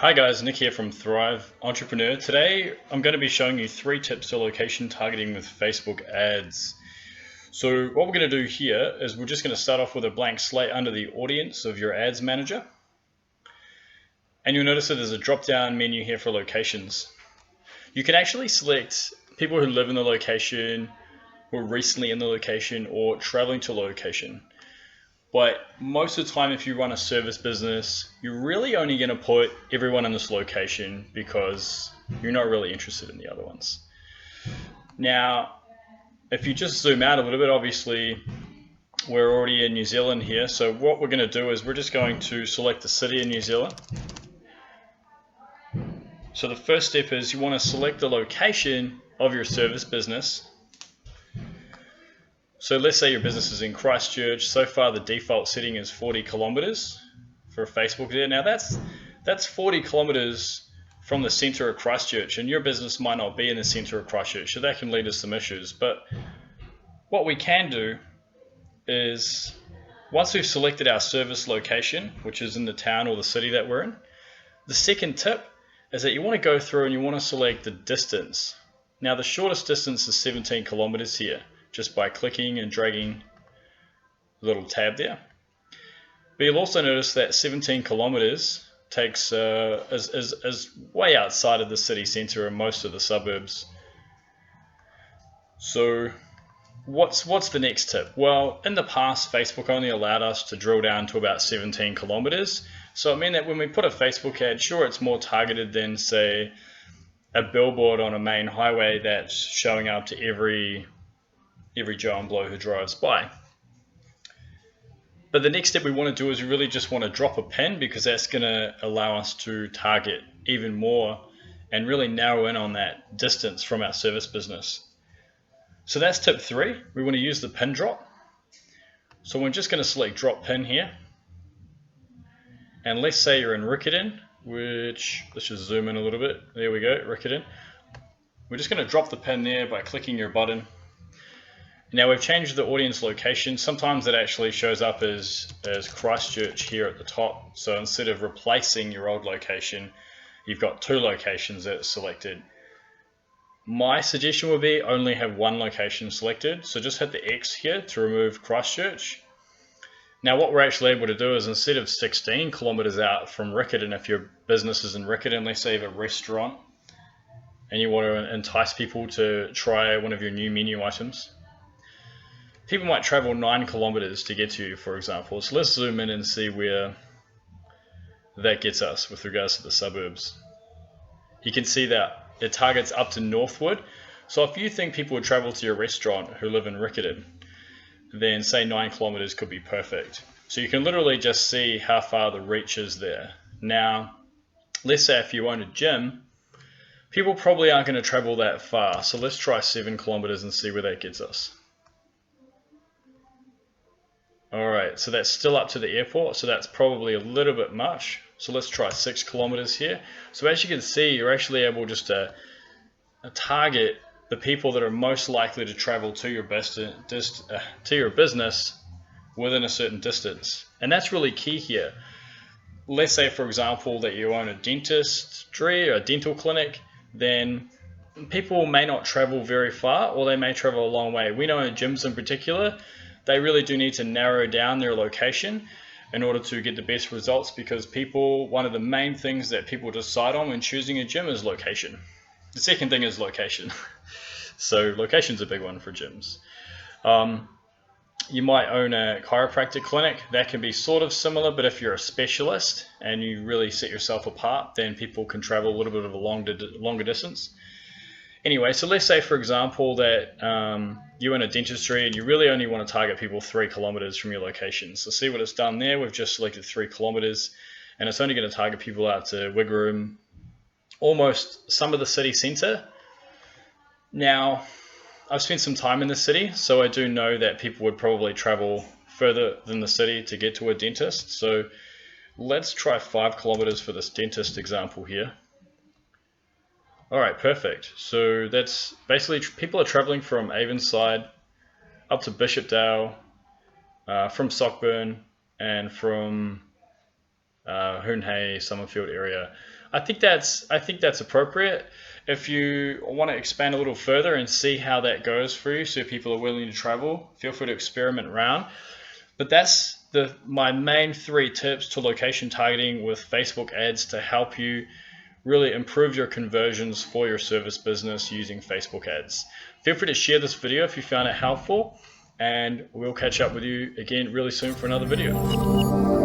Hi guys, Nick here from Thrive Entrepreneur. Today I'm going to be showing you 3 tips for location targeting with Facebook ads. So what we're going to do here is we're just going to start off with a blank slate under the audience of your ads manager. And you'll notice that there's a drop down menu here for locations. You can actually select people who live in the location, who are recently in the location, or traveling to a location. But most of the time, if you run a service business, you're really only going to put everyone in this location because you're not really interested in the other ones. Now, if you just zoom out a little bit, obviously we're already in New Zealand here. So what we're going to do is we're just going to select the city in New Zealand. So the first step is you want to select the location of your service business. So let's say your business is in Christchurch. So far the default setting is 40 kilometers for Facebook there. Now that's 40 kilometers from the center of Christchurch, and your business might not be in the center of Christchurch, so that can lead to some issues. But what we can do is once we've selected our service location, which is in the town or the city that we're in, the second tip is that you want to go through and you want to select the distance. Now the shortest distance is 17 kilometers here, just by clicking and dragging the little tab there. But you'll also notice that 17 kilometers takes is way outside of the city center and most of the suburbs. So what's the next tip? Well, in the past, Facebook only allowed us to drill down to about 17 kilometers. So it meant that when we put a Facebook ad, sure, it's more targeted than, say, a billboard on a main highway that's showing up to every Joe and Blow who drives by. But the next step we want to do is we really just want to drop a pin, because that's going to allow us to target even more and really narrow in on that distance from our service business. So that's tip 3. We want to use the pin drop. So we're just going to select drop pin here. And let's say you're in Riccarton, which, let's just zoom in a little bit. There we go, Riccarton. We're just going to drop the pin there by clicking your button. Now we've changed the audience location. Sometimes it actually shows up as Christchurch here at the top. So instead of replacing your old location, you've got 2 locations that are selected. My suggestion would be only have 1 location selected. So just hit the X here to remove Christchurch. Now what we're actually able to do is, instead of 16 kilometers out from Riccarton, if your business is in Riccarton, let's say you have a restaurant and you want to entice people to try one of your new menu items, people might travel 9 kilometers to get to you, for example. So let's zoom in and see where that gets us with regards to the suburbs. You can see that it targets up to Northwood. So if you think people would travel to your restaurant who live in Riccarton, then say 9 kilometers could be perfect. So you can literally just see how far the reach is there. Now, let's say if you own a gym, people probably aren't going to travel that far. So let's try 7 kilometers and see where that gets us. Alright, so that's still up to the airport, so that's probably a little bit much. So let's try 6 kilometers here. So as you can see, you're actually able just to target the people that are most likely to travel to your business within a certain distance. And that's really key here. Let's say, for example, that you own a dentistry or a dental clinic, then people may not travel very far, or they may travel a long way. We know in gyms in particular, they really do need to narrow down their location in order to get the best results, because one of the main things that people decide on when choosing a gym is location. The second thing is location. So location's a big one for gyms. You might own a chiropractic clinic. That can be sort of similar, but if you're a specialist and you really set yourself apart, then people can travel a little bit of a longer distance. Anyway, so let's say, for example, that you're in a dentistry and you really only want to target people 3 kilometers from your location. So see what it's done there? We've just selected 3 kilometers, and it's only going to target people out to Wigram, almost some of the city center. Now, I've spent some time in the city, so I do know that people would probably travel further than the city to get to a dentist. So let's try 5 kilometers for this dentist example here. Alright, perfect. So that's basically people are traveling from Avonside up to Bishopdale, from Sockburn, and from Hoon Hay, Summerfield area. I think that's appropriate. If you want to expand a little further and see how that goes for you, so people are willing to travel, feel free to experiment around. But that's my main 3 tips to location targeting with Facebook ads to help you really improve your conversions for your service business using Facebook ads. Feel free to share this video if you found it helpful, and we'll catch up with you again really soon for another video.